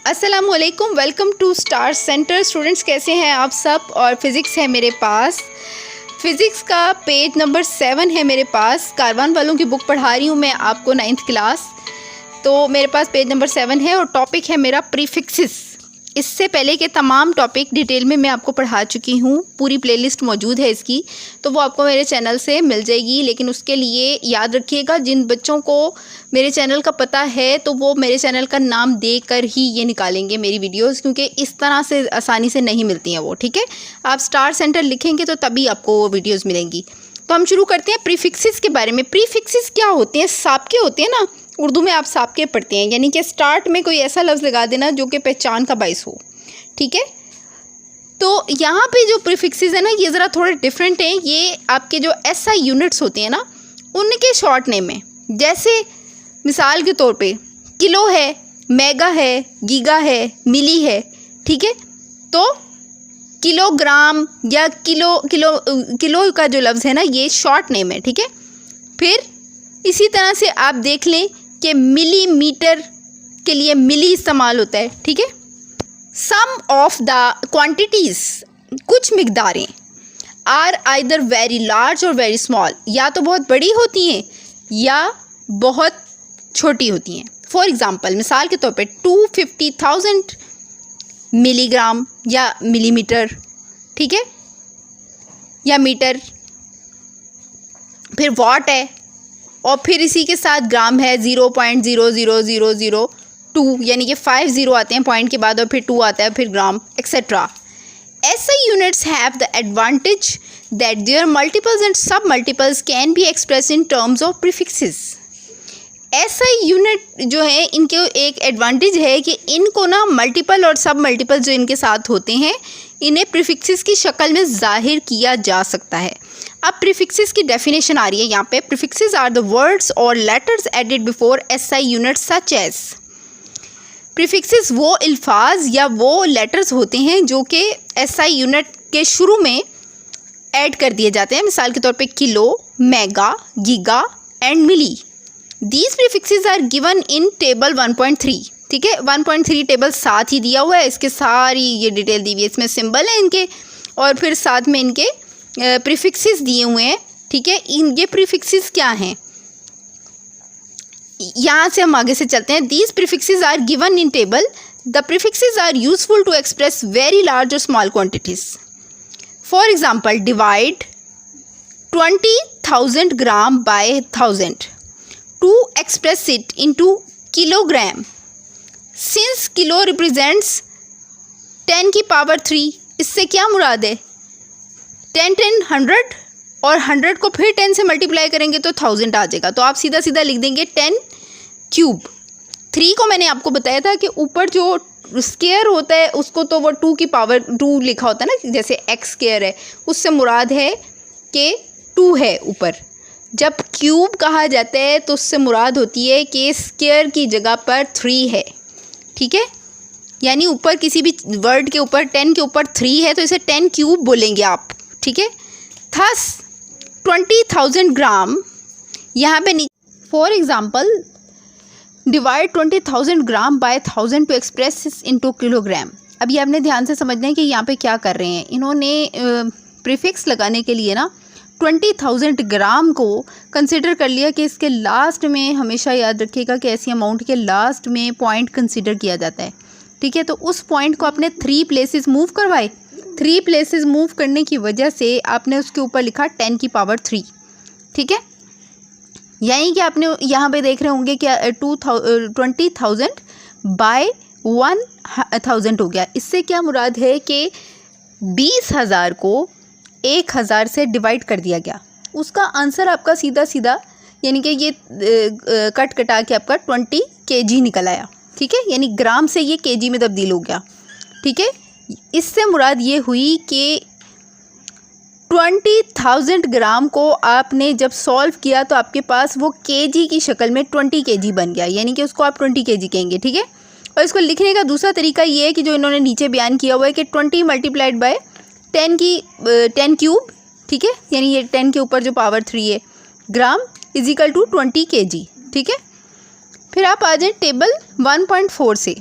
अस्सलामुअलैकुम, welcome to Star Centre. Students कैसे हैं आप सब। और फिज़िक्स है मेरे पास। फ़िज़िक्स का पेज नंबर 7 है मेरे पास। कारवान वालों की बुक पढ़ा रही हूँ मैं आपको 9th क्लास। तो मेरे पास पेज नंबर 7 है और टॉपिक है मेरा प्रीफिक्सेस। इससे पहले के तमाम टॉपिक डिटेल में मैं आपको पढ़ा चुकी हूँ। पूरी प्लेलिस्ट मौजूद है इसकी, तो वो आपको मेरे चैनल से मिल जाएगी। लेकिन उसके लिए याद रखिएगा, जिन बच्चों को मेरे चैनल का पता है तो वो मेरे चैनल का नाम देकर ही ये निकालेंगे मेरी वीडियोस, क्योंकि इस तरह से आसानी से नहीं मिलती हैं वो। ठीक है, आप स्टार सेंटर लिखेंगे तो तभी आपको वो वीडियोज़ मिलेंगी। तो हम शुरू करते हैं प्रीफिक्सेस के बारे में। प्रीफिक्सेस क्या होते हैं? साबके होते हैं ना, उर्दू में आप साबके पढ़ते हैं, यानी कि स्टार्ट में कोई ऐसा लफ्ज़ लगा देना जो कि पहचान का बाइस हो। ठीक है, तो यहाँ पे जो प्रीफिक्सेस है ना, ये ज़रा थोड़े डिफरेंट हैं। ये आपके जो SI यूनिट्स होते हैं ना, उनके शॉर्ट नेम है। जैसे मिसाल के तौर पे किलो है, मेगा है, गीगा है, मिली है। ठीक है, तो किलोग्राम या किलो का जो लफ्ज़ है ना, ये शॉर्ट नेम है। ठीक है, फिर इसी तरह से आप देख लें कि मिलीमीटर के लिए मिली इस्तेमाल होता है। ठीक है, सम ऑफ द क्वांटिटीज़, कुछ मिकदारें, आर आइदर वेरी लार्ज और वेरी स्मॉल, या तो बहुत बड़ी होती हैं या बहुत छोटी होती हैं। फॉर एग्ज़ाम्पल, मिसाल के तौर पे 250,000 मिलीग्राम या मिलीमीटर। ठीक है, या मीटर। फिर वाट है, और फिर इसी के साथ ग्राम है 0.00002, यानी कि 5 ज़ीरो आते हैं पॉइंट के बाद और फिर 2 आता है, फिर ग्राम etcetera. SI units have the advantage that their multiples and sub-multiples can be expressed in terms of prefixes. SI unit जो है, इनके एक एडवांटेज है कि इनको ना मल्टीपल और सब मल्टीपल जो इनके साथ होते हैं, इन्हें प्रीफिक्सेस की शक्ल में जाहिर किया जा सकता है। अब प्रीफिक्सेस की डेफिनेशन आ रही है यहाँ पे। प्रीफिक्सेस आर द वर्ड्स और letters added before SI units such as. Prefixes वो अल्फाज या वो लेटर्स होते हैं जो कि SI यूनिट के शुरू में ऐड कर दिए जाते हैं। मिसाल के तौर पे kilo, mega, giga and milli. These prefixes are given in table 1.3. ठीक है, 1.3 टेबल साथ ही दिया हुआ है, इसके सारी ये डिटेल दी हुई है। इसमें सिंबल है इनके और फिर साथ में इनके प्रीफिक्सेस दिए हुए हैं। ठीक है, ये प्रीफिक्सेस क्या हैं, यहाँ से हम आगे से चलते हैं। These prefixes are given in table. The prefixes are useful to express very large or small quantities. For example, divide 20,000 gram by 1000. To express it into kilogram, since kilo represents 10 की पावर 3, इससे क्या मुराद है? 10 10 100 और 100 को फिर 10 से multiply करेंगे तो 1000 आ जाएगा। तो आप सीधा सीधा लिख देंगे 10 क्यूब। 3 को मैंने आपको बताया था कि ऊपर जो स्क्वायर होता है उसको तो वो 2 की पावर 2 लिखा होता है ना, जैसे x स्क्वायर है, उससे मुराद है कि 2 है ऊपर। जब क्यूब कहा जाता है तो उससे मुराद होती है कि स्क्वायर की जगह पर 3 है। ठीक है, यानी ऊपर किसी भी वर्ड के ऊपर 10 के ऊपर 3 है तो इसे 10 क्यूब बोलेंगे आप। ठीक है, थस 20,000 ग्राम यहाँ पे for example divide 20,000 gram by 1000 to express into kilogram. अब ये आपने ध्यान से समझना है कि यहाँ पे क्या कर रहे हैं। इन्होंने प्रीफिक्स लगाने के लिए ना 20,000 ग्राम को कंसिडर कर लिया कि इसके लास्ट में, हमेशा याद रखिएगा कि ऐसी अमाउंट के लास्ट में पॉइंट कंसिडर किया जाता है। ठीक है, तो उस पॉइंट को आपने 3 प्लेसेस मूव करवाए। 3 प्लेसेस मूव करने की वजह से आपने उसके ऊपर लिखा 10 की पावर 3। ठीक है, यानी कि आपने यहाँ पे देख रहे होंगे कि 20,000 बाय 1000 हो गया। इससे क्या मुराद है कि 20,000 को 1000 से डिवाइड कर दिया गया। उसका आंसर आपका सीधा सीधा, यानी कि ये कट कटा के आपका 20 kg निकल आया। ठीक है, यानी ग्राम से ये kg में तब्दील हो गया। ठीक है, इससे मुराद ये हुई कि 20,000 ग्राम को आपने जब सॉल्व किया तो आपके पास वो kg की शक्ल में 20 kg बन गया, यानी कि उसको आप 20 kg कहेंगे। ठीक है, और इसको लिखने का दूसरा तरीका ये है कि जो इन्होंने नीचे बयान किया हुआ है कि 20 मल्टीप्लाइड बाय 10 क्यूब। ठीक है, यानी ये 10 के ऊपर जो पावर 3 है gram is equal to 20 kg। ठीक है, फिर आप आ जाए टेबल 1.4 से।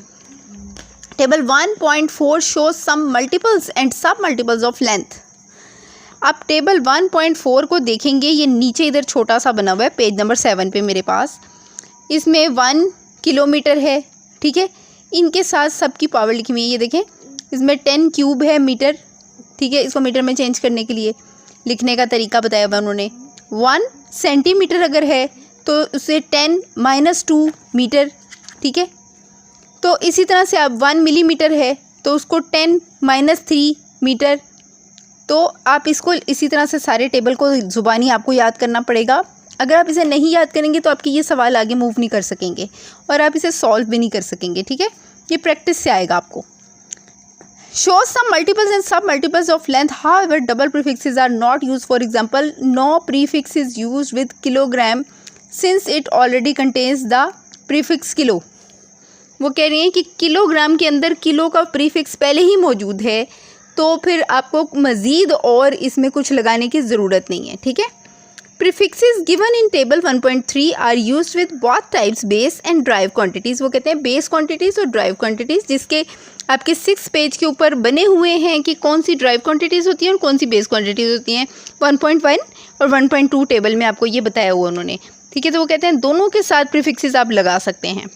Table 1.4 shows some multiples and submultiples of length. आप टेबल 1.4 को देखेंगे, ये नीचे इधर छोटा सा बना हुआ है पेज नंबर 7 पे मेरे पास। इसमें 1 किलोमीटर है, ठीक है, इनके साथ सबकी पावर लिखी हुई है। ये देखें, इसमें 10 क्यूब है मीटर, ठीक है, इसको मीटर में चेंज करने के लिए लिखने का तरीका बताया हुआ उन्होंने। 1 सेंटीमीटर अगर है तो उसे 10-2 मीटर, ठीक है। तो इसी तरह से आप 1 मिलीमीटर है तो उसको 10-3 मीटर। तो आप इसको इसी तरह से सारे टेबल को ज़ुबानी आपको याद करना पड़ेगा। अगर आप इसे नहीं याद करेंगे तो आपके ये सवाल आगे मूव नहीं कर सकेंगे और आप इसे सॉल्व भी नहीं कर सकेंगे, ठीक है। ये प्रैक्टिस से आएगा आपको। Show some multiples and sub multiples of length. However, double prefixes are not used. For example, no prefix is used with kilogram since it already contains the prefix kilo. वो कह रही हैं कि किलोग्राम के अंदर किलो का prefix पहले ही मौजूद है, तो फिर आपको मज़ीद और इसमें कुछ लगाने की ज़रूरत नहीं है, ठीक है। Prefixes given in table 1.3 are used with both types base and drive quantities. वो कहते हैं बेस क्वांटिटीज़ और ड्राइव क्वांटिटीज़, जिसके आपके 6 पेज के ऊपर बने हुए हैं कि कौन सी ड्राइव क्वांटिटीज़ होती हैं और कौन सी बेस क्वांटिटीज़ होती हैं। 1.1 और 1.2 टेबल में आपको ये बताया हुआ उन्होंने, ठीक है। तो वो कहते हैं दोनों के साथ प्रीफिक्सेस आप लगा सकते हैं।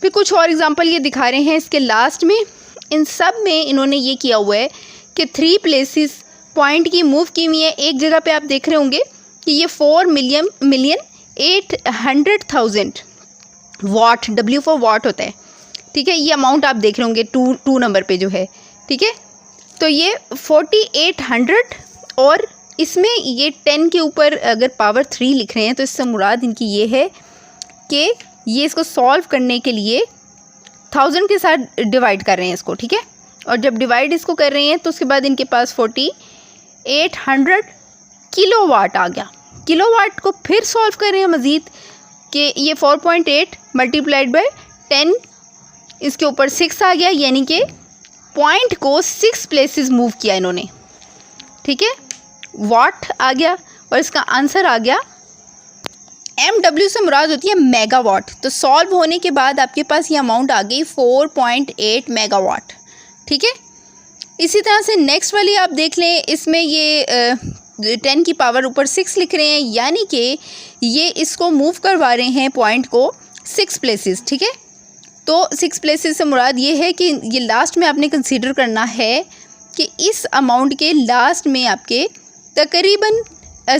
फिर कुछ और एग्जांपल ये दिखा रहे हैं इसके लास्ट में। इन सब में इन्होंने ये किया हुआ है कि 3 प्लेसेस पॉइंट की मूव की हुई है। एक जगह पे आप देख रहे होंगे कि ये 4,800,000 वाट, W फॉर वाट होता है, ठीक है। ये अमाउंट आप देख रहे होंगे 2 नंबर पे जो है, ठीक है। तो ये 4800 और इसमें ये 10 के ऊपर अगर पावर 3 लिख रहे हैं तो इससे मुराद इनकी ये है कि ये इसको सॉल्व करने के लिए 1000 के साथ डिवाइड कर रहे हैं इसको, ठीक है। और जब डिवाइड इसको कर रहे हैं तो उसके बाद इनके पास 4800 किलोवाट आ गया। किलोवाट को फिर सॉल्व कर रहे हैं मज़ीद कि ये 4.8 मल्टीप्लाइड बाय 10, इसके ऊपर 6 आ गया, यानी कि पॉइंट को 6 प्लेसेस मूव किया इन्होंने, ठीक है। वाट आ गया और इसका आंसर आ गया MW से मुराद होती है मेगावाट। तो सॉल्व होने के बाद आपके पास ये अमाउंट आ गई 4.8 मेगावाट, ठीक है। इसी तरह से नेक्स्ट वाली आप देख लें, इसमें ये 10 की पावर ऊपर 6 लिख रहे हैं, यानी कि ये इसको मूव करवा रहे हैं पॉइंट को 6 प्लेसेस, ठीक है। तो 6 प्लेसेस से मुराद ये है कि ये लास्ट में आपने कंसीडर करना है कि इस अमाउंट के लास्ट में आपके तकरीबन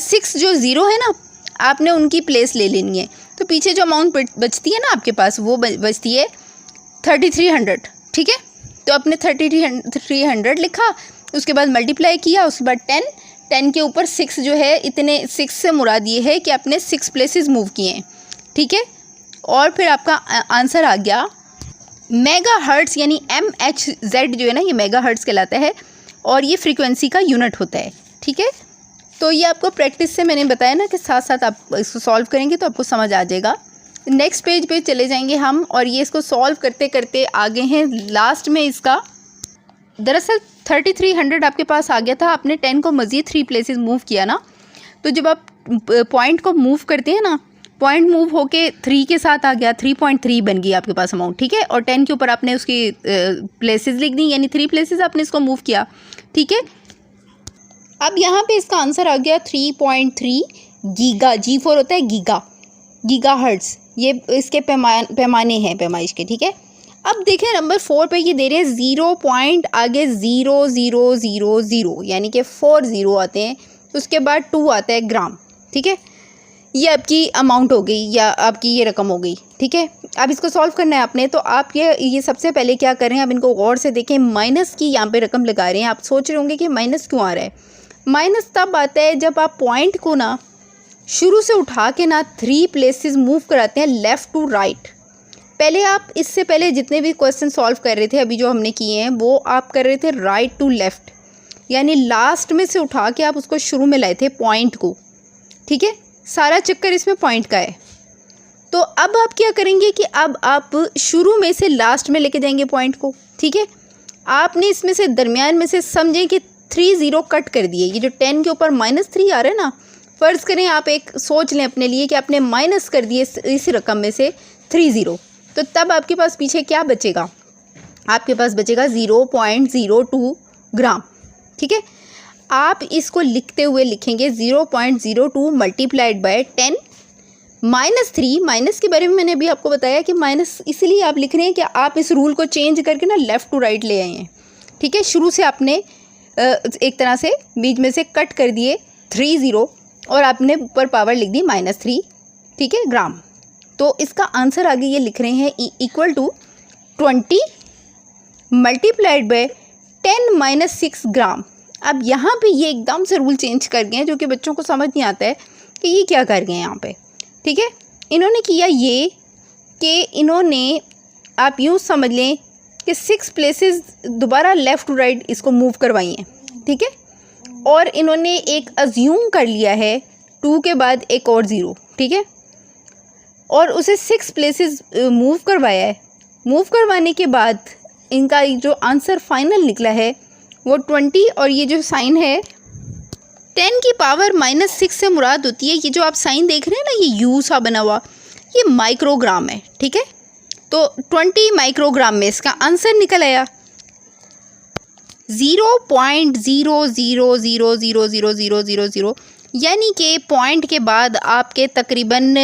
6 जो ज़ीरो है ना, आपने उनकी प्लेस ले लेनी है। तो पीछे जो अमाउंट बचती है ना आपके पास, वो बचती है 3300, ठीक है। तो आपने 3300 लिखा, उसके बाद मल्टीप्लाई किया, उसके बाद 10 के ऊपर 6 जो है, इतने 6 से मुराद ये है कि आपने 6 प्लेसेस मूव किए हैं, ठीक है। और फिर आपका आंसर आ गया मेगा हर्ट्स, यानी MHz जो है ना, ये मेगा हर्ट्स कहलाता है और ये फ्रीक्वेंसी का यूनिट होता है, ठीक है। तो ये आपको प्रैक्टिस से मैंने बताया ना कि साथ साथ आप इसको सॉल्व करेंगे तो आपको समझ आ जाएगा। नेक्स्ट पेज पे चले जाएंगे हम और ये इसको सॉल्व करते करते आगे हैं लास्ट में इसका। दरअसल 3300 आपके पास आ गया था, आपने 10 को मज़ीद 3 प्लेसेस मूव किया ना, तो जब आप पॉइंट को मूव करते हैं ना, पॉइंट मूव होके 3 के साथ आ गया, 3.3 बन गई आपके पास अमाउंट, ठीक है। और 10 के ऊपर आपने उसकी प्लेसेस लिख दी, यानी 3 प्लेसेस आपने इसको मूव किया, ठीक है। अब यहाँ पे इसका आंसर आ गया 3.3 गीगा। G4 होता है गीगा हर्ट्स, ये इसके पैमाने हैं पैमाइश के, ठीक है। अब देखें नंबर 4 पे ये दे रहे हैं 0 पॉइंट आगे 0000, यानी कि 4 ज़ीरो आते हैं, उसके बाद 2 आता है ग्राम, ठीक है। ये आपकी अमाउंट हो गई या आपकी ये रकम हो गई, ठीक है। अब इसको सॉल्व करना है आपने, तो आप ये सबसे पहले क्या कर रहे हैं, अब इनको गौर से देखें। माइनस की यहाँ पे रकम लगा रहे हैं। आप सोच रहे होंगे कि माइनस क्यों आ रहा है। माइनस तब आता है जब आप पॉइंट को ना शुरू से उठा के ना 3 प्लेसेस मूव कराते हैं लेफ़्ट टू राइट। पहले आप इससे पहले जितने भी क्वेश्चन सॉल्व कर रहे थे, अभी जो हमने किए हैं, वो आप कर रहे थे राइट टू लेफ़्ट, यानी लास्ट में से उठा के आप उसको शुरू में लाए थे पॉइंट को, ठीक है। सारा चक्कर इसमें पॉइंट का है। तो अब आप क्या करेंगे कि अब आप शुरू में से लास्ट में लेके जाएंगे पॉइंट को, ठीक है। आपने इसमें से दरमियान में से समझें कि 3 ज़ीरो कट कर दिए। ये जो 10 के ऊपर -3 आ रहा है ना, फ़र्ज़ करें आप एक सोच लें अपने लिए कि आपने माइनस कर दिए इस रकम में से 3 ज़ीरो, तो तब आपके पास पीछे क्या बचेगा, आपके पास बचेगा 0.02 ग्राम। ठीक है, आप इसको लिखते हुए लिखेंगे 0.02 मल्टीप्लाइड बाय 10 -3। माइनस के बारे में मैंने अभी आपको बताया कि माइनस इसलिए आप लिख रहे हैं कि आप इस रूल को चेंज करके ना लेफ़्ट टू राइट ले आए हैं। ठीक है, शुरू से आपने एक तरह से बीच में से कट कर दिए 3 0 और आपने ऊपर पावर लिख दी -3। ठीक है, ग्राम। तो इसका आंसर आगे ये लिख रहे हैं इक्वल टू 20 मल्टीप्लाइड बाय 10 - 6 ग्राम। अब यहाँ पे ये एकदम से रूल चेंज कर गए हैं, जो कि बच्चों को समझ नहीं आता है कि ये क्या कर गए हैं यहाँ पे। ठीक है, इन्होंने किया ये कि इन्होंने, आप यूँ समझ लें कि 6 प्लेसेस दोबारा लेफ़्ट टू राइट इसको मूव करवाई हैं। ठीक है, और इन्होंने एक अज्यूम कर लिया है 2 के बाद एक और 0। ठीक है, और उसे 6 प्लेसेस मूव करवाया है। मूव करवाने के बाद इनका जो आंसर फाइनल निकला है वो 20, और ये जो साइन है 10 की पावर -6 से मुराद होती है, ये जो आप साइन देख रहे हैं ना, ये यू सा बना हुआ, ये माइक्रोग्राम है। ठीक है, तो 20 माइक्रोग्राम में इसका आंसर निकल आया 0.00000000, यानी कि पॉइंट के बाद आपके तकरीबन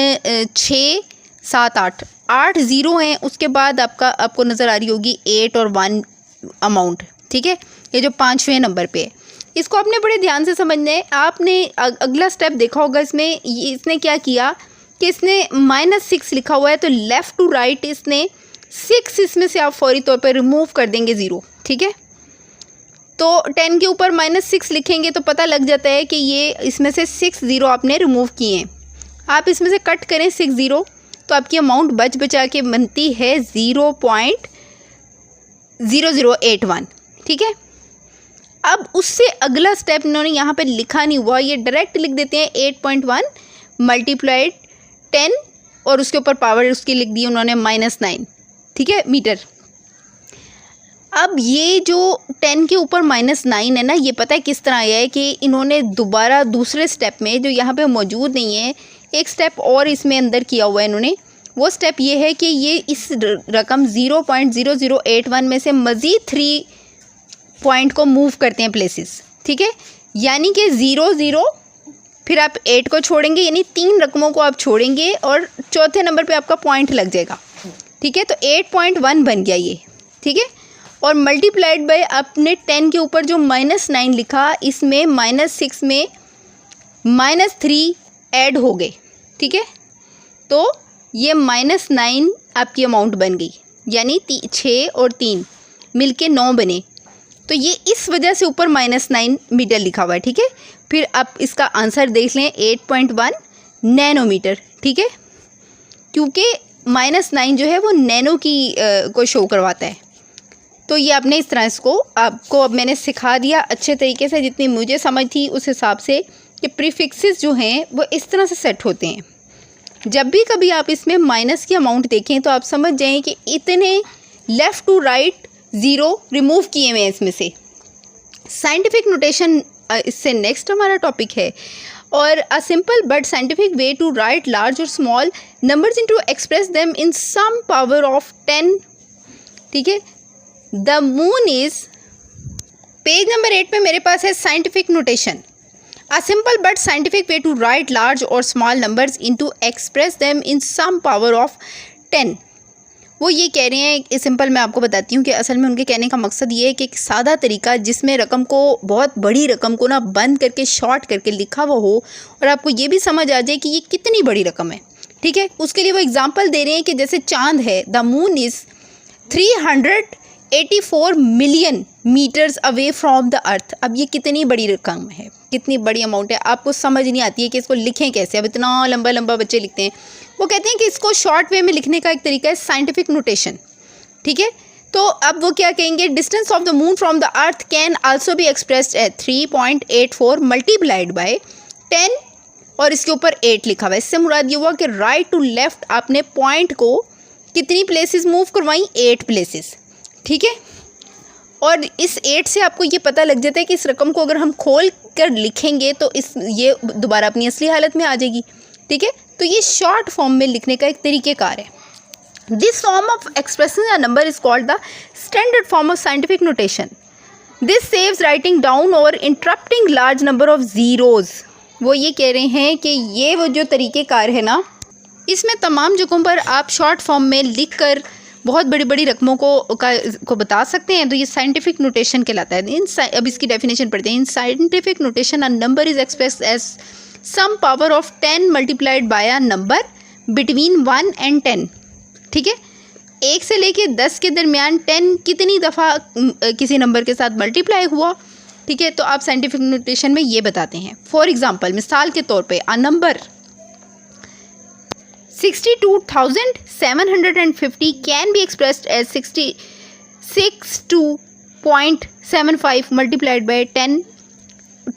6 7 8 0 हैं। उसके बाद आपको नज़र आ रही होगी 8 और 1 अमाउंट। ठीक है, ये जो 5वें नंबर पे है, इसको आपने बड़े ध्यान से समझना है। आपने अगला स्टेप देखा होगा इसमें, इसने क्या किया कि इसने -6 लिखा हुआ है, तो लेफ़्ट टू राइट इसने 6 इसमें से आप फौरी तौर पर रिमूव कर देंगे 0। ठीक है, तो 10 के ऊपर -6 लिखेंगे तो पता लग जाता है कि ये इसमें से 6 0 आपने रिमूव किए हैं। आप इसमें से कट करें 6 0 तो आपकी अमाउंट बचा के बनती है 0.0081। ठीक है, अब उससे अगला स्टेप इन्होंने यहाँ पे लिखा नहीं हुआ, ये डायरेक्ट लिख देते हैं 8.1 मल्टीप्लाइड 10 और उसके ऊपर पावर उसकी लिख दी उन्होंने -9। ठीक है, मीटर। अब ये जो 10 के ऊपर -9 है ना, ये पता है किस तरह आया है कि इन्होंने दोबारा दूसरे स्टेप में, जो यहाँ पे मौजूद नहीं है, एक स्टेप और इसमें अंदर किया हुआ है इन्होंने। वो स्टेप ये है कि ये इस रकम 0.0081 में से मज़ीद 3 पॉइंट को मूव करते हैं प्लेसेस। ठीक है, यानी कि 0 0, फिर आप 8 को छोड़ेंगे, यानी 3 रकमों को आप छोड़ेंगे और चौथे नंबर पे आपका पॉइंट लग जाएगा। ठीक है, तो 8.1 बन गया ये। ठीक है, और मल्टीप्लाइड बाय आपने 10 के ऊपर जो -9 लिखा, इसमें -6 में -3 ऐड हो गए। ठीक है, तो ये -9 आपकी अमाउंट बन गई, यानी 6 और 3 मिलके 9 बने। तो ये इस वजह से ऊपर -9 मीटर लिखा हुआ है। ठीक है, फिर आप इसका आंसर देख लें 8.1 नैनोमीटर। ठीक है, क्योंकि -9 जो है वो नैनो की को शो करवाता है। तो ये आपने इस तरह इसको आपको अब मैंने सिखा दिया अच्छे तरीके से, जितनी मुझे समझ थी उस हिसाब से, कि प्रीफिक्सेस जो हैं वो इस तरह से सेट होते हैं। जब भी कभी आप इसमें माइनस की अमाउंट देखें तो आप समझ जाएं कि इतने लेफ़्ट टू राइट 0 रिमूव किए हुए हैं इसमें से। साइंटिफिक नोटेशन इससे नेक्स्ट हमारा टॉपिक है, और a simple but scientific way to write large और small numbers into express them in some power of 10। ठीक है, the moon is, page number 8 पे मेरे पास है scientific notation. A simple but scientific way to write large और small numbers into express them in some power of 10। वो ये कह रहे हैं, सिंपल मैं आपको बताती हूँ कि असल में उनके कहने का मकसद ये है कि एक सादा तरीका जिसमें रकम को, बहुत बड़ी रकम को ना बंद करके शॉर्ट करके लिखा हुआ हो और आपको ये भी समझ आ जाए कि ये कितनी बड़ी रकम है। ठीक है, उसके लिए वो एग्जांपल दे रहे हैं कि जैसे चांद है, the moon is 384 million metres away from the earth. अब ये कितनी बड़ी रकम है, कितनी बड़ी अमाउंट है, आपको समझ नहीं आती है कि इसको लिखें कैसे। अब इतना लंबा लंबा बच्चे लिखते हैं। वो कहते हैं कि इसको शॉर्ट वे में लिखने का एक तरीका है साइंटिफिक नोटेशन। ठीक है, तो अब वो क्या कहेंगे, distance of the moon from the earth can also be expressed at 3.84 multiplied by 10 और इसके ऊपर 8 लिखा हुआ है। इससे मुराद ये हुआ कि राइट टू लेफ्ट आपने पॉइंट को कितनी प्लेसेस मूव करवाई, 8 प्लेसेस। ठीक है, और इस 8 से आपको ये पता लग जाता है कि इस रकम को अगर हम खोल कर लिखेंगे तो ये दोबारा अपनी असली हालत में आ जाएगी। ठीक है, तो ये शॉर्ट फॉर्म में लिखने का एक तरीक़ेकार है। This form of expressing a number is called the standard form of scientific notation. This saves writing down or interrupting large number of zeros. वो ये कह रहे हैं कि ये वो जो तरीक़ेकार है ना, इसमें तमाम जगहों पर आप शॉर्ट फॉर्म में लिख कर बहुत बड़ी बड़ी रकमों को बता सकते हैं, तो ये साइंटिफिक नोटेशन कहलाता है। अब इसकी डेफिनेशन पढ़ते हैं। In scientific notation a number is expressed as some power of 10 multiplied by a number between 1 and 10। ठीक है, 1 से लेके 10 के दरमियान 10 कितनी दफ़ा किसी नंबर के साथ मल्टीप्लाई हुआ, ठीक है, तो आप साइंटिफिक नोटेशन में ये बताते हैं। फॉर एग्जांपल, मिसाल के तौर पे, a number 62,750 can be expressed as 62.75 multiplied by 10।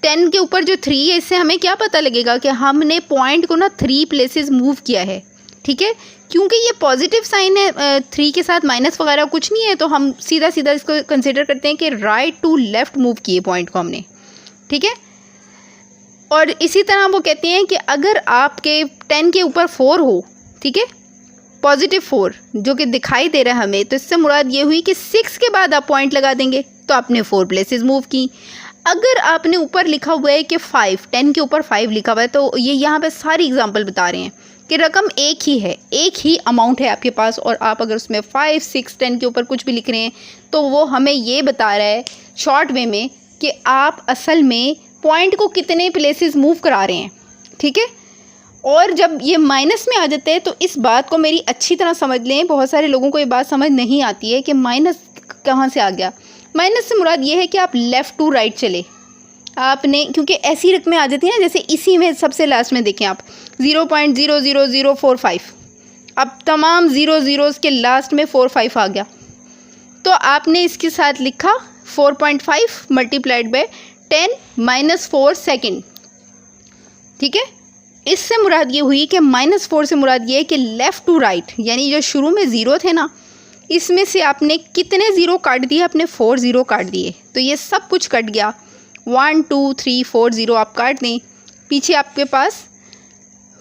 10 के ऊपर जो 3 है, इससे हमें क्या पता लगेगा कि हमने पॉइंट को ना 3 प्लेसेस मूव किया है। ठीक है, क्योंकि ये पॉजिटिव साइन है, 3 के साथ माइनस वगैरह कुछ नहीं है, तो हम सीधा सीधा इसको कंसिडर करते हैं कि राइट टू लेफ़्ट मूव किए पॉइंट को हमने। ठीक है, और इसी तरह वो कहते हैं कि अगर आपके 10 के ऊपर 4 हो, ठीक है, पॉजिटिव 4 जो कि दिखाई दे रहा है हमें, तो इससे मुराद ये हुई कि 6 के बाद आप पॉइंट लगा देंगे, तो आपने 4 प्लेसेस मूव की। अगर आपने ऊपर लिखा हुआ है कि 5, 10 के ऊपर 5 लिखा हुआ है, तो ये यहाँ पे सारी एग्जांपल बता रहे हैं कि रकम एक ही है, एक ही अमाउंट है आपके पास, और आप अगर उसमें 5, 6, 10 के ऊपर कुछ भी लिख रहे हैं, तो वो हमें ये बता रहा है शॉर्ट वे में कि आप असल में पॉइंट को कितने प्लेसेस मूव करा रहे हैं। ठीक है, और जब ये माइनस में आ जाते हैं, तो इस बात को मेरी अच्छी तरह समझ लें। बहुत सारे लोगों को ये बात समझ नहीं आती है कि माइनस कहाँ से आ गया। माइनस से मुराद ये है कि आप लेफ़्ट टू राइट चले आपने, क्योंकि ऐसी रकमें आ जाती हैं ना, जैसे इसी में सबसे लास्ट में देखें आप 0.00045, अब तमाम 0 ज़ीरोज़ के लास्ट में 45 आ गया, तो आपने इसके साथ लिखा 4.5 मल्टीप्लाइड बाय 10 - 4 सेकेंड। ठीक है, इससे मुराद ये हुई कि -4 से मुराद ये है कि लेफ़्ट टू राइट, यानी जो शुरू में 0 थे ना, इसमें से आपने कितने ज़ीरो काट दिए, आपने 4 ज़ीरो काट दिए, तो ये सब कुछ कट गया। 1 2 3 4 ज़ीरो आप काट दें, पीछे आपके पास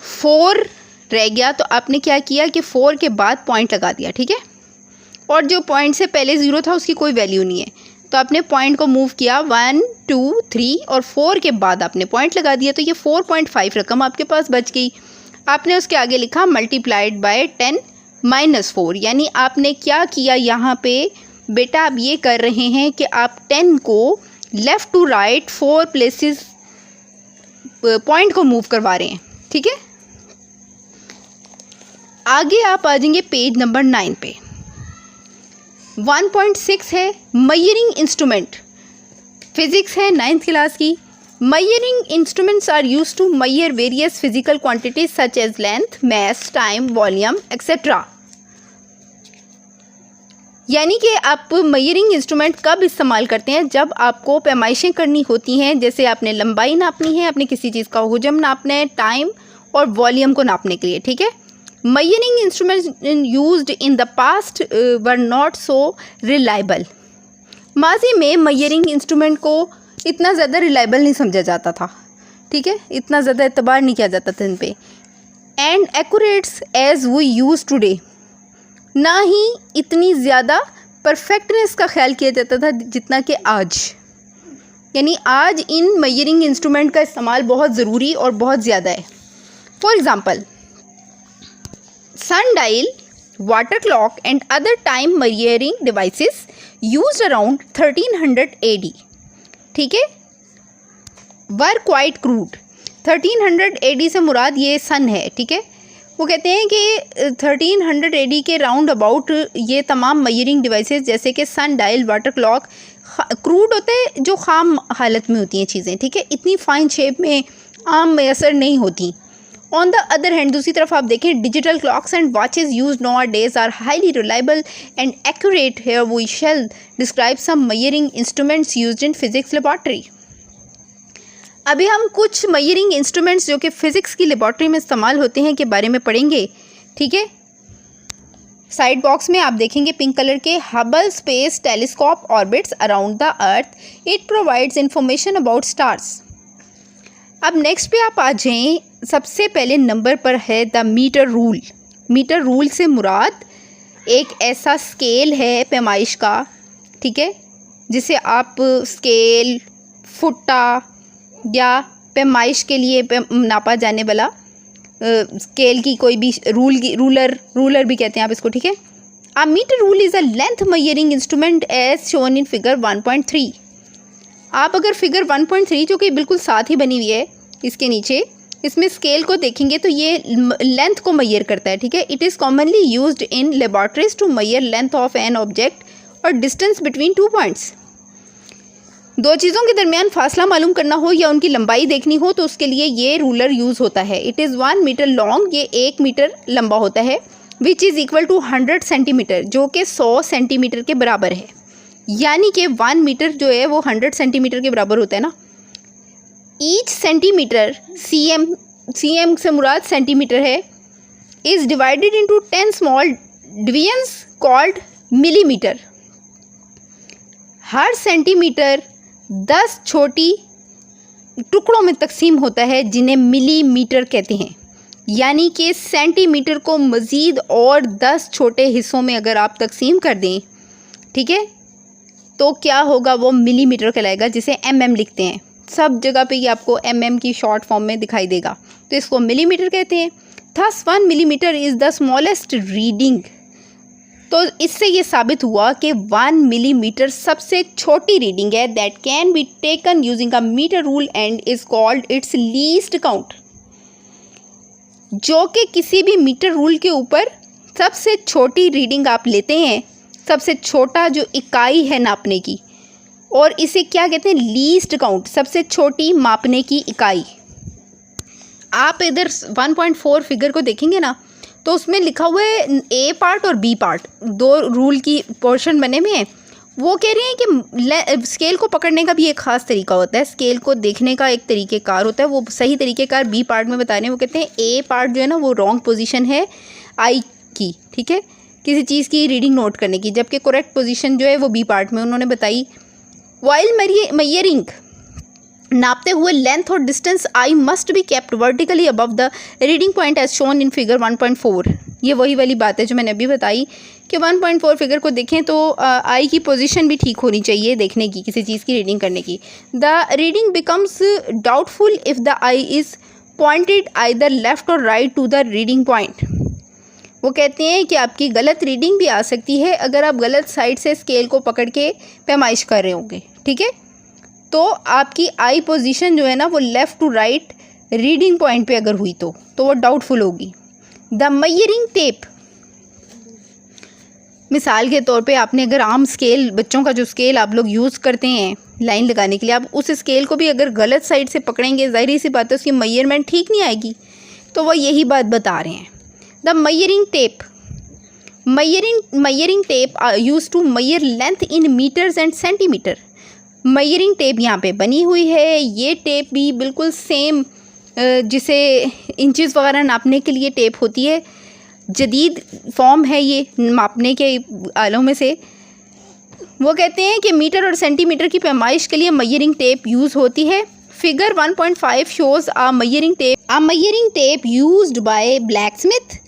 4 रह गया, तो आपने क्या किया कि 4 के बाद पॉइंट लगा दिया। ठीक है, और जो पॉइंट से पहले 0 था उसकी कोई वैल्यू नहीं है, तो आपने पॉइंट को मूव किया 1 2 3 और 4 के बाद आपने पॉइंट लगा दिया, तो ये 4.5 रकम आपके पास बच गई। आपने उसके आगे लिखा मल्टीप्लाइड बाय 10 - 4, यानी आपने क्या किया यहाँ पे बेटा, आप ये कर रहे हैं कि आप 10 को left to right 4 places point को मूव करवा रहे हैं। ठीक है, आगे आप आ जाएंगे पेज नंबर 9 पे। 1.6 है मेजरिंग इंस्ट्रूमेंट, फिजिक्स है 9th क्लास की। Measuring instruments are used to measure various physical quantities such as length, mass, time, volume etcetera. यानी कि आप मेजरिंग इंस्ट्रूमेंट कब इस्तेमाल करते हैं, जब आपको पैमाइशें करनी होती हैं, जैसे आपने लंबाई नापनी है, आपने किसी चीज़ का हुजम नापना है, टाइम और वॉल्यूम को नापने के लिए। ठीक है, measuring instruments used in the past were not so reliable. माजी में मेजरिंग इंस्ट्रूमेंट को इतना ज़्यादा रिलायबल नहीं समझा जाता था। ठीक है, इतना ज़्यादा एतबार नहीं किया जाता था इन पे। And accurates as we use today, ना ही इतनी ज़्यादा परफेक्टनेस का ख्याल किया जाता था जितना कि आज। यानी आज इन मेजरिंग इंस्ट्रूमेंट का इस्तेमाल बहुत ज़रूरी और बहुत ज़्यादा है। For example, sundial, water clock and other time measuring devices used around 1300 AD, ठीक है, were quite crude। 1300 AD से मुराद ये सन है। ठीक है, वो कहते हैं कि 1300 AD के राउंड अबाउट ये तमाम मेजरिंग डिवाइसेस जैसे कि सन डायल, वाटर क्लॉक क्रूड होते हैं, जो खाम हालत में होती हैं चीज़ें। ठीक है, इतनी फाइन शेप में आम मैसर नहीं होती। ऑन द अदर हैंड, दूसरी तरफ आप देखें, digital clocks and watches use nowadays are highly reliable and accurate. Here we shall describe some measuring instruments used in physics laboratory. अभी हम कुछ मेजरिंग इंस्ट्रूमेंट्स जो कि फ़िज़िक्स की लेबॉर्ट्री में इस्तेमाल होते हैं के बारे में पढ़ेंगे। ठीक है, साइड बॉक्स में आप देखेंगे पिंक कलर के, Hubble space telescope orbits around the earth, it provides information about stars. अब नेक्स्ट पे आप आ जाएं, सबसे पहले नंबर पर है the metre rule. Metre rule से मुराद एक ऐसा स्केल है पैमाइश का, ठीक है, जिसे आप स्केल, फुट्टा या पैमाइश के लिए नापा जाने वाला स्केल की कोई भी रूलर भी कहते हैं आप इसको, ठीक है। A metre rule is a length measuring instrument as shown in figure 1.3। आप अगर फिगर 1.3 जो कि बिल्कुल साथ ही बनी हुई है इसके नीचे, इसमें स्केल को देखेंगे तो ये लेंथ को मेजर करता है, ठीक है। It is commonly used in laboratories to measure length of an object और डिस्टेंस बिटवीन 2 पॉइंट्स। दो चीज़ों के दरमियान फासला मालूम करना हो या उनकी लंबाई देखनी हो तो उसके लिए ये रूलर यूज़ होता है। इट इज़ 1 मीटर लॉन्ग, ये 1 मीटर लंबा होता है, which is equal to 100 centimetre, जो कि 100 सेंटीमीटर के बराबर है। यानी कि 1 मीटर जो है वो 100 सेंटीमीटर के बराबर होता है ना। ईच सेंटीमीटर, cm से मुराद सेंटीमीटर है, is divided into 10 small divisions called millimetre. Her centimetre 10 छोटी टुकड़ों में तकसीम होता है जिन्हें मिलीमीटर कहते हैं। यानी कि सेंटीमीटर को मज़ीद और 10 छोटे हिस्सों में अगर आप तकसीम कर दें, ठीक है, तो क्या होगा, वो मिलीमीटर कहलाएगा, जिसे mm लिखते हैं। सब जगह पे ये आपको mm की शॉर्ट फॉर्म में दिखाई देगा, तो इसको मिलीमीटर कहते हैं। Thus 1 millimetre is the smallest reading. तो इससे ये साबित हुआ कि 1 मिलीमीटर सबसे छोटी रीडिंग है that can be taken using a metre rule and is called its least count. जो कि किसी भी मीटर रूल के ऊपर सबसे छोटी रीडिंग आप लेते हैं, सबसे छोटा जो इकाई है नापने की, और इसे क्या कहते हैं, लीस्ट काउंट, सबसे छोटी मापने की इकाई। आप इधर 1.4 फिगर को देखेंगे ना, तो उसमें लिखा हुआ है ए पार्ट और बी पार्ट, दो रूल की पोर्शन बने हुए हैं। वो कह रहे हैं कि स्केल को पकड़ने का भी एक ख़ास तरीका होता है, स्केल को देखने का एक तरीक़ेकार होता है, वो सही तरीक़ेकार बी पार्ट में बता रहे हैं। वो कहते हैं ए पार्ट जो है ना वो रॉन्ग पोजीशन है आई की, ठीक है, किसी चीज़ की रीडिंग नोट करने की, जबकि करेक्ट पोजीशन जो है वो बी पार्ट में उन्होंने बताई। वाइल मेजरिंग, नापते हुए लेंथ और distance eye must be kept vertically above the reading point as shown in figure 1.4। ये वही वाली बात है जो मैंने अभी बताई कि 1.4 फिगर को देखें तो आई की पोजीशन भी ठीक होनी चाहिए देखने की, किसी चीज़ की रीडिंग करने की। The reading becomes doubtful if the eye is pointed either left और right to the reading point. वो कहते हैं कि आपकी गलत रीडिंग भी आ सकती है अगर आप गलत साइड से स्केल को पकड़ के पैमाइश कर रहे होंगे, ठीक है। तो आपकी आई पोजीशन जो है ना वो left to right reading point पे अगर हुई तो वो डाउटफुल होगी। द मेजरिंग टेप, मिसाल के तौर पे आपने अगर आम स्केल, बच्चों का जो स्केल आप लोग यूज़ करते हैं लाइन लगाने के लिए, आप उस स्केल को भी अगर गलत साइड से पकड़ेंगे, ज़ाहिर सी बात है उसकी मेजरमेंट ठीक नहीं आएगी। तो वो यही बात बता रहे हैं। The measuring tape, measuring tape use to measure length in metres and centimetre. Measuring tape यहाँ पे बनी हुई है। ये टेप भी बिल्कुल सेम जिसे इंचज़ वगैरह नापने के लिए टेप होती है, जदीद फॉर्म है ये मापने के आलों में से। वो कहते हैं कि मीटर और सेंटीमीटर की पैमाइश के लिए मेजरिंग टेप यूज़ होती है। Figure 1.5 shows a measuring tape used by blacksmith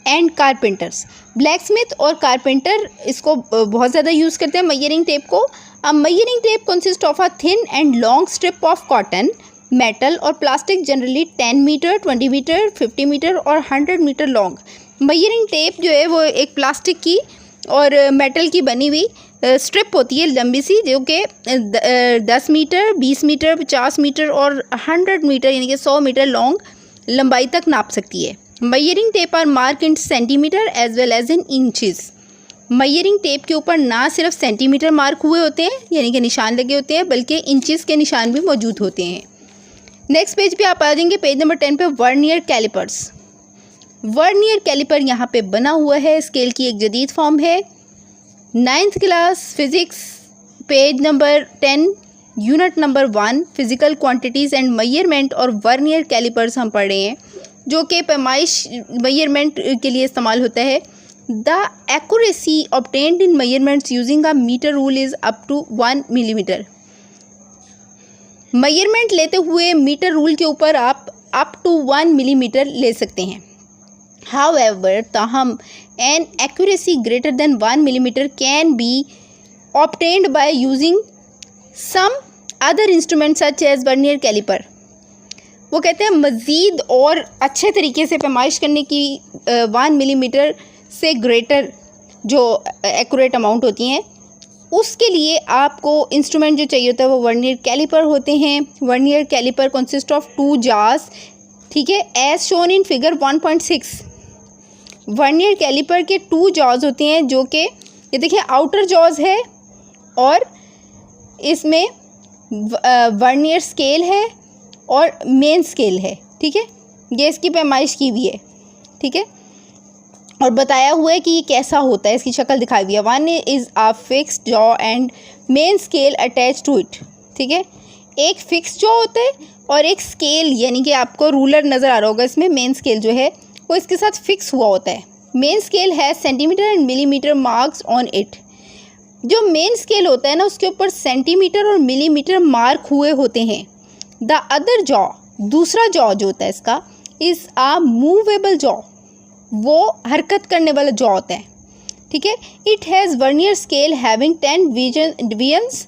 and carpenters. Blacksmith और कारपेंटर इसको बहुत ज़्यादा यूज़ करते हैं मेजरिंग टेप को। A measuring tape consist of a thin and long strip of cotton, metal और plastic, generally 10 metre, 20 metre, 50 metre और 100 metre long. Measuring tape जो है वो एक प्लास्टिक की और मेटल की बनी हुई स्ट्रिप होती है लंबी सी, जो कि 10 मीटर, 20 मीटर, 50 मीटर और 100 मीटर यानी कि 100 मीटर लॉन्ग लंबाई तक नाप सकती है। Measuring tape are mark in centimetre as well as in inches. Measuring tape के ऊपर ना सिर्फ सेंटीमीटर मार्क हुए होते हैं यानी कि निशान लगे होते हैं, बल्कि इंचज़ के निशान भी मौजूद होते हैं। नेक्स्ट पेज पे आप आ जाएंगे, पेज नंबर 10 पे वर्नियर कैलिपर्स। वर्नियर कैलिपर यहाँ पे बना हुआ है, स्केल की एक जदीद फॉर्म है। 9th class physics, page number 10, unit number 1, physical quantities and measurement और वर्नियर कैलिपर्स हम पढ़ रहे हैं, जो कि पैमाइश मेजरमेंट के लिए इस्तेमाल होता है। The accuracy obtained in measurements using a metre rule is up to 1 millimetre. Measurement लेते हुए मीटर रूल के ऊपर आप अप टू 1 मिलीमीटर ले सकते हैं। However, ताहम an accuracy greater than 1 millimeter can be obtained by using some other instruments such as vernier caliper. वो कहते हैं मज़ीद और अच्छे तरीके से पैमाइश करने की 1 मिलीमीटर से ग्रेटर जो एक्यूरेट अमाउंट होती हैं, उसके लिए आपको इंस्ट्रूमेंट जो चाहिए होता है वो वर्नियर कैलिपर होते हैं. वर्नियर कैलिपर कंसिस्ट ऑफ 2 जार्स, ठीक है, as shown in figure 1.6. Vernier calliper के 2 जॉज होते हैं, जो कि ये देखिए आउटर जॉज है और इसमें वर्नियर स्केल है और मेन स्केल है. ठीक है, ये इसकी पैमाइश की हुई है. ठीक है, और बताया हुआ है कि ये कैसा होता है, इसकी शक्ल दिखाई हुई है. 1 is a fixed jaw and main scale attach to it. ठीक है, एक फिक्स जॉ होता है और एक स्केल, यानी कि आपको रूलर नज़र आ रहा होगा इसमें, मेन स्केल जो है वो इसके साथ फिक्स हुआ होता है. मेन स्केल है centimetre and millimetre marks on it. जो मेन स्केल होता है ना, उसके ऊपर सेंटीमीटर और मिलीमीटर मार्क हुए होते हैं. द अदर जॉ, दूसरा जॉ जो होता है इसका, इज़ अ मूवेबल जॉ, वो हरकत करने वाला जॉ होता है. ठीक है, it has vernier scale having 10 divisions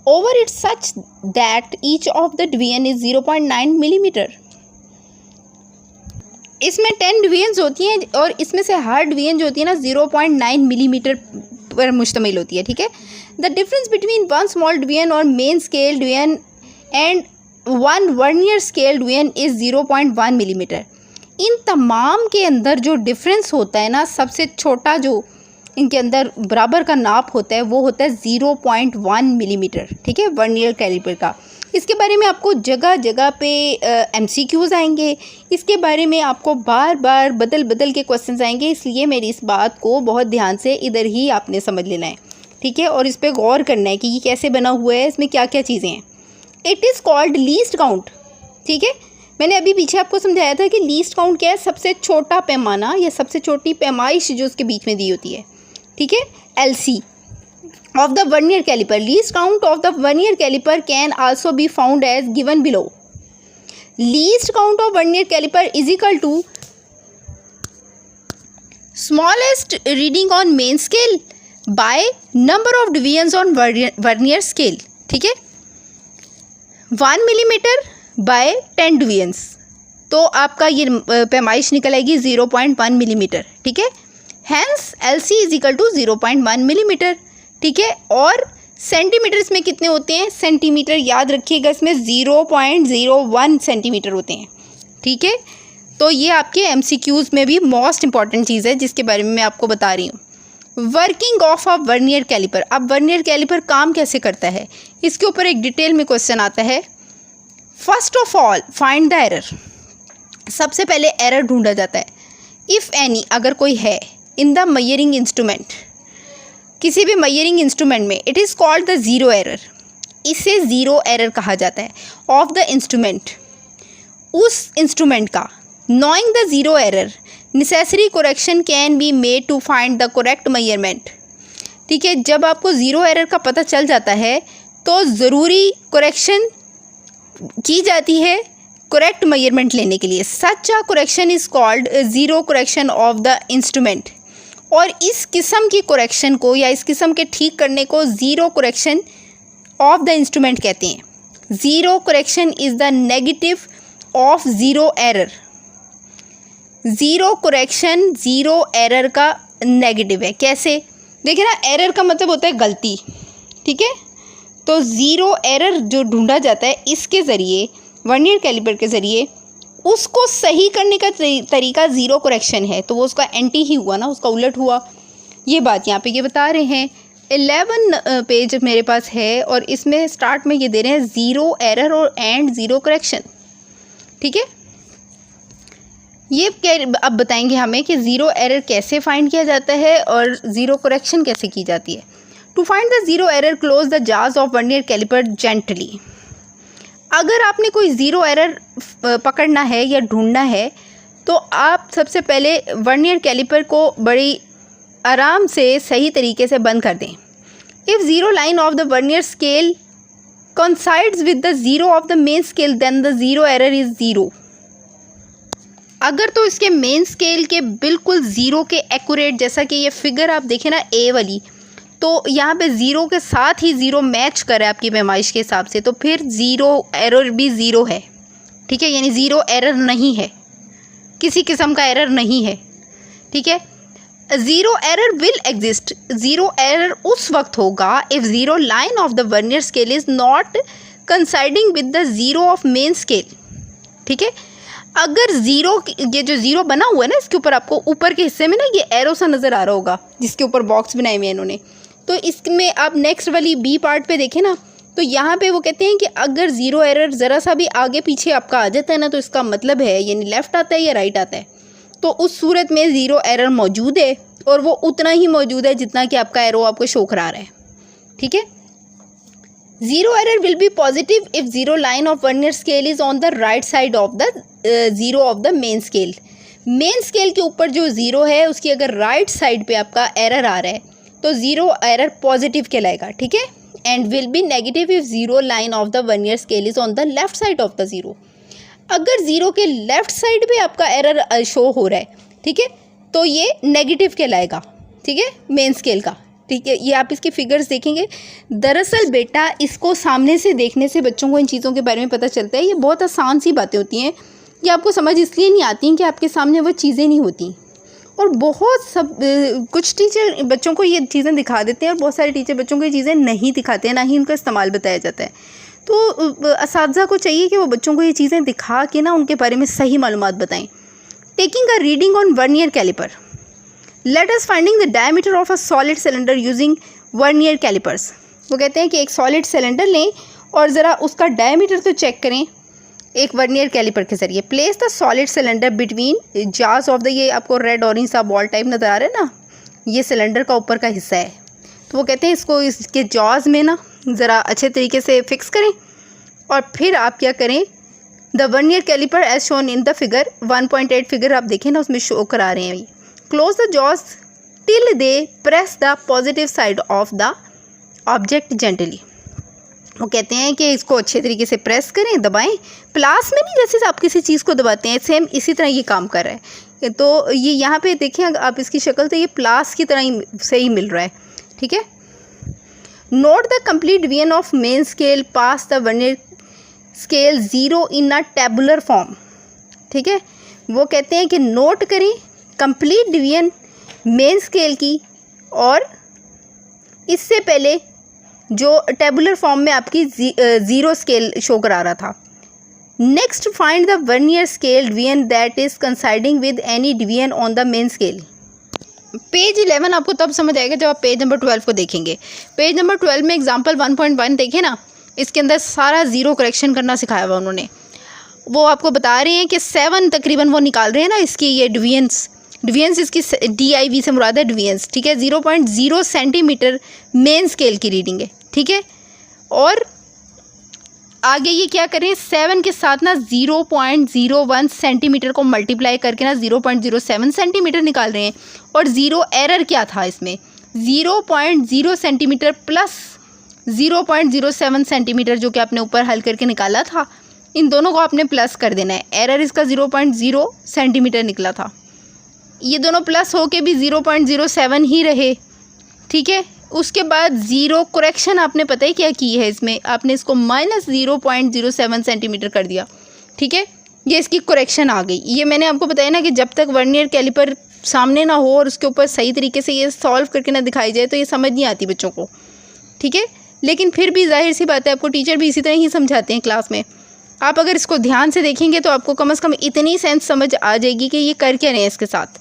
over it such that each of the division is 0.9 millimetre. इसमें 10 डिवीजन्स होती हैं और इसमें से हर डिवीजन जो होती है ना 0.9 मिलीमीटर पर मुश्तमिल होती है. ठीक है, the difference between 1 small division और main scale division and 1 vernier scale division is 0.1 millimetre. इन तमाम के अंदर जो डिफरेंस होता है ना, सबसे छोटा जो इनके अंदर बराबर का नाप होता है वो होता है 0.1 मिलीमीटर. ठीक है, वर्नियर कैलिपर का. इसके बारे में आपको जगह जगह पे MCQs आएंगे, इसके बारे में आपको बार बार बदल बदल के क्वेश्चंस आएंगे, इसलिए मेरी इस बात को बहुत ध्यान से इधर ही आपने समझ लेना है. ठीक है, और इस पर गौर करना है कि ये कैसे बना हुआ है, इसमें क्या क्या चीज़ें हैं. It is called least count. ठीक है, मैंने अभी पीछे आपको समझाया था कि लीस्ट काउंट क्या है, सबसे छोटा पैमाना या सबसे छोटी पैमाइश जो उसके बीच में दी होती है. ठीक है, LC of the vernier caliper. Least count of the vernier caliper can also be found as given below. Least count of vernier caliper is equal to smallest reading on main scale by number of divisions on vernier scale. ठीक है, 1 millimetre by 10 divisions, तो आपका ये पैमाइश निकल आएगी 0.1 millimetre. ठीक है, hence LC is equal to 0.1 millimetre. ठीक है, और सेंटीमीटर इसमें कितने होते हैं, सेंटीमीटर याद रखिएगा, इसमें 0.01 सेंटीमीटर होते हैं. ठीक है, तो ये आपके MCQs में भी मोस्ट इंपॉर्टेंट चीज़ है जिसके बारे में मैं आपको बता रही हूँ. Working of a vernier calliper. अब वर्नियर कैलिपर काम कैसे करता है, इसके ऊपर एक डिटेल में क्वेश्चन आता है. First of all find the error. सबसे पहले एरर ढूंढा जाता है. इफ़ एनी, अगर कोई है, इन द मेजरिंग इंस्ट्रूमेंट, किसी भी मेजरिंग इंस्ट्रूमेंट में, it is called the zero error. इसे ज़ीरो एरर कहा जाता है. ऑफ द इंस्ट्रूमेंट, उस इंस्ट्रूमेंट का. Knowing the zero error, necessary correction can be made to find the correct measurement. ठीक है, जब आपको ज़ीरो एरर का पता चल जाता है तो ज़रूरी करेक्शन की जाती है करेक्ट मेजरमेंट लेने के लिए. Such a correction is called zero correction of the instrument. और इस किस्म की करेक्शन को या इस किस्म के ठीक करने को zero correction of the instrument कहते हैं. Zero correction is the negative of zero error. Zero correction zero error का नेगेटिव है. कैसे, देखिए ना, एरर का मतलब होता है गलती. ठीक है, तो ज़ीरो एरर जो ढूंढा जाता है इसके ज़रिए, वर्नियर कैलिपर के ज़रिए, उसको सही करने का तरीका ज़ीरो करेक्शन है. तो वो उसका एंटी ही हुआ ना, उसका उलट हुआ. ये बात यहाँ पे ये बता रहे हैं. 11 पेज मेरे पास है और इसमें स्टार्ट में ये दे रहे हैं ज़ीरो एरर और एंड ज़ीरो करेक्शन. ठीक है, ये अब बताएंगे हमें कि ज़ीरो एरर कैसे फाइंड किया जाता है और ज़ीरो करेक्शन कैसे की जाती है. To find the zero error, close the जार्स ऑफ वर्नियर कैलिपर जेंटली. अगर आपने कोई ज़ीरो एरर पकड़ना है या ढूंढना है तो आप सबसे पहले वर्नियर कैलिपर को बड़ी आराम से सही तरीके से बंद कर दें. If zero line of the vernier scale coincides with the zero of the main scale, then the zero error is zero. अगर तो इसके मेन स्केल के बिल्कुल ज़ीरो के एक्यूरेट, जैसा कि ये फिगर आप देखें ना ए वाली, तो यहाँ पे ज़ीरो के साथ ही ज़ीरो मैच करे आपकी पैमाइश के हिसाब से, तो फिर ज़ीरो एरर भी ज़ीरो है, ठीक है, यानी ज़ीरो एरर नहीं है, किसी किस्म का एरर नहीं है, ठीक है। Zero error will exist, zero error उस वक्त होगा if zero line of the vernier scale is not coinciding with the zero of main scale, ठीक है। अगर ज़ीरो, ये जो ज़ीरो बना हुआ है ना, इसके ऊपर आपको ऊपर के हिस्से में ना ये एरो सा नज़र आ रहा होगा, जिसके ऊपर बॉक्स बनाए हुए हैं इन्होंने, तो इसमें आप नेक्स्ट वाली बी पार्ट पे देखें ना, तो यहाँ पे वो कहते हैं कि अगर ज़ीरो एरर ज़रा सा भी आगे पीछे आपका आ जाता है ना, तो इसका मतलब है यानी लेफ़्ट आता है या राइट आता है, तो उस सूरत में ज़ीरो एरर मौजूद है, और वो उतना ही मौजूद है जितना कि आपका एरो आपको शो करा रहा है, ठीक है। Zero error will be positive if zero line of vernier scale is on the right side of the zero of the main scale. Main scale के ऊपर जो ज़ीरो है उसकी अगर राइट साइड पे आपका एरर आ रहा है तो ज़ीरो एरर पॉजिटिव कहलाएगा, ठीक है। And will be negative if zero line of the vernier scale is on the left side of the zero. अगर ज़ीरो के लेफ़्ट साइड पे आपका एरर शो हो रहा है, ठीक है, तो ये नेगेटिव कहलाएगा, ठीक है, मेन स्केल का, ठीक है। ये आप इसकी फिगर्स देखेंगे। दरअसल बेटा इसको सामने से देखने से बच्चों को इन चीज़ों के बारे में पता चलता है। ये बहुत आसान सी बातें होती हैं, ये आपको समझ इसलिए नहीं आती कि आपके सामने वो चीज़ें नहीं होती, और बहुत सब कुछ टीचर बच्चों को ये चीज़ें दिखा देते हैं और बहुत सारे टीचर बच्चों को ये चीज़ें नहीं दिखाते हैं, ना ही उनका इस्तेमाल बताया जाता है। तो असातिज़ा को चाहिए कि वो बच्चों को ये चीज़ें दिखा के ना उनके बारे में सही मालूमात बताएं। Taking a reading on vernier caliper, let us finding the diameter of a solid cylinder using vernier calipers. वो कहते हैं कि एक सॉलिड सिलेंडर लें और ज़रा उसका डायमीटर तो चेक करें एक वर्नियर कैलिपर के ज़रिए। Place the solid cylinder between jars of the, ये आपको रेड ऑरेंज सा बॉल टाइप नज़र आ रहा है ना, ये सिलेंडर का ऊपर का हिस्सा है। तो वो कहते हैं इसको इसके जॉज में ना ज़रा अच्छे तरीके से फिक्स करें, और फिर आप क्या करें, the vernier caliper as shown in the figure 1.8 figure आप देखें ना, उसमें शो करा रहे हैं ये। Close the jaws till they press the positive side of the object gently. वो कहते हैं कि इसको अच्छे तरीके से प्रेस करें, दबाएं, प्लास में नहीं जैसे आप किसी चीज़ को दबाते हैं, सेम इसी तरह ये काम कर रहा है। तो ये यहाँ पे देखें आप इसकी शक्ल, तो ये प्लास की तरह ही सही मिल रहा है, ठीक है। Note the complete division of main scale pass the vernier scale zero in a tabular form, ठीक है। वो कहते हैं कि नोट करें कंप्लीट डिवीजन मेन स्केल की, और इससे पहले जो टेबुलर फॉर्म में आपकी ज़ीरो स्केल शो करा रहा था। Next find the vernier scale division that is coinciding with any division on the main scale. Page 11 आपको तब समझ आएगा जब आप पेज नंबर 12 को देखेंगे। पेज नंबर 12 में एग्जाम्पल 1.1 देखें ना, इसके अंदर सारा ज़ीरो करेक्शन करना सिखाया हुआ उन्होंने। वो आपको बता रहे हैं कि 7 तकरीबन वो निकाल रहे हैं ना इसकी, ये डिवीजन्स इसकी DIV से मुराद है डिवीजन्स, ठीक है। 0.0 सेंटीमीटर मेन स्केल की रीडिंग है, ठीक है। और आगे ये क्या करें, 7 के साथ ना 0.01 सेंटीमीटर को मल्टीप्लाई करके ना 0.07 सेंटीमीटर निकाल रहे हैं। और ज़ीरो एरर क्या था इसमें, 0.0 सेंटीमीटर प्लस 0.07 सेंटीमीटर जो कि आपने ऊपर हल करके निकाला था, इन दोनों को आपने प्लस कर देना है। एरर इसका 0.0 सेंटीमीटर निकला था, ये दोनों प्लस होके भी 0.07 ही रहे, ठीक है। उसके बाद ज़ीरो करेक्शन आपने पता ही क्या की है, इसमें आपने इसको माइनस 0.07 सेंटीमीटर कर दिया, ठीक है। ये इसकी करेक्शन आ गई। ये मैंने आपको बताया ना कि जब तक वर्नियर कैलिपर सामने ना हो और उसके ऊपर सही तरीके से ये सॉल्व करके ना दिखाई जाए तो ये समझ नहीं आती बच्चों को, ठीक है। लेकिन फिर भी जाहिर सी बात है, आपको टीचर भी इसी तरह ही समझाते हैं क्लास में। आप अगर इसको ध्यान से देखेंगे तो आपको कम से कम इतनी सेंस समझ आ जाएगी कि ये कर क्या रहे हैं इसके साथ,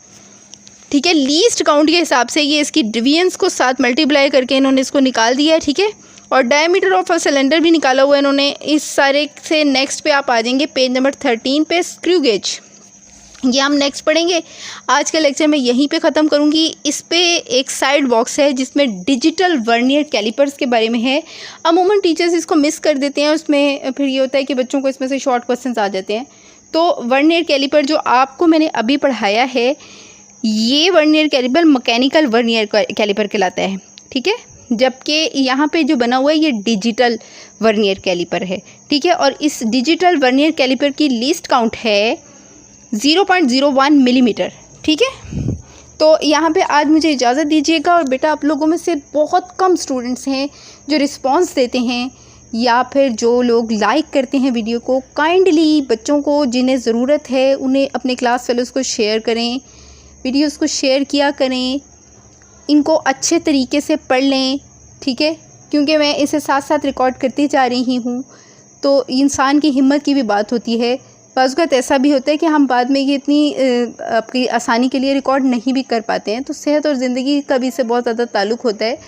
ठीक है। लीस्ट काउंट के हिसाब से ये इसकी डिवीजन्स को साथ मल्टीप्लाई करके इन्होंने इसको निकाल दिया है, ठीक है। और डायमीटर ऑफ अ सिलेंडर भी निकाला हुआ है इन्होंने। इस सारे से नेक्स्ट पे आप आ जाएंगे पेज नंबर 13 पे, स्क्रू गेज। ये हम नेक्स्ट पढ़ेंगे। आज का लेक्चर मैं यहीं पे ख़त्म करूँगी। इस पे एक साइड बॉक्स है जिसमें डिजिटल वर्नियर कैलिपर्स के बारे में है। अमूमन टीचर्स इसको मिस कर देते हैं, उसमें फिर ये होता है कि बच्चों को इसमें से शॉर्ट क्वेश्चंस आ जाते हैं। तो वर्नियर कैलिपर जो आपको मैंने अभी पढ़ाया है, ये vernier caliper mechanical vernier caliper कहलाता है, ठीक है। जबकि यहाँ पे जो बना हुआ है ये डिजिटल वर्नियर कैलिपर है, ठीक है। और इस डिजिटल वर्नियर कैलिपर की लीस्ट काउंट है 0.01 मिलीमीटर। ठीक है, तो यहाँ पे आज मुझे इजाज़त दीजिएगा। और बेटा आप लोगों में से बहुत कम स्टूडेंट्स हैं जो रिस्पांस देते हैं या फिर जो लोग लाइक करते हैं वीडियो को। काइंडली बच्चों को जिन्हें ज़रूरत है उन्हें अपने क्लास फेलोज़ को शेयर करें, वीडियोस को शेयर किया करें, इनको अच्छे तरीके से पढ़ लें। ठीक है, क्योंकि मैं इसे साथ साथ रिकॉर्ड करती जा रही हूँ, तो इंसान की हिम्मत की भी बात होती है। बाज़ वक़्त ऐसा भी होता है कि हम बाद में ये इतनी आपकी आसानी के लिए रिकॉर्ड नहीं भी कर पाते हैं, तो सेहत और ज़िंदगी का भी इससे बहुत ज़्यादा ताल्लुक़ होता है।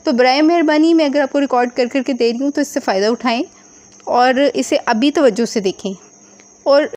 तो बराए मेहरबानी मैं अगर आपको रिकॉर्ड कर कर के दे रही हूँ तो इससे फ़ायदा उठाएं और इसे अभी तवज्जो से देखें। और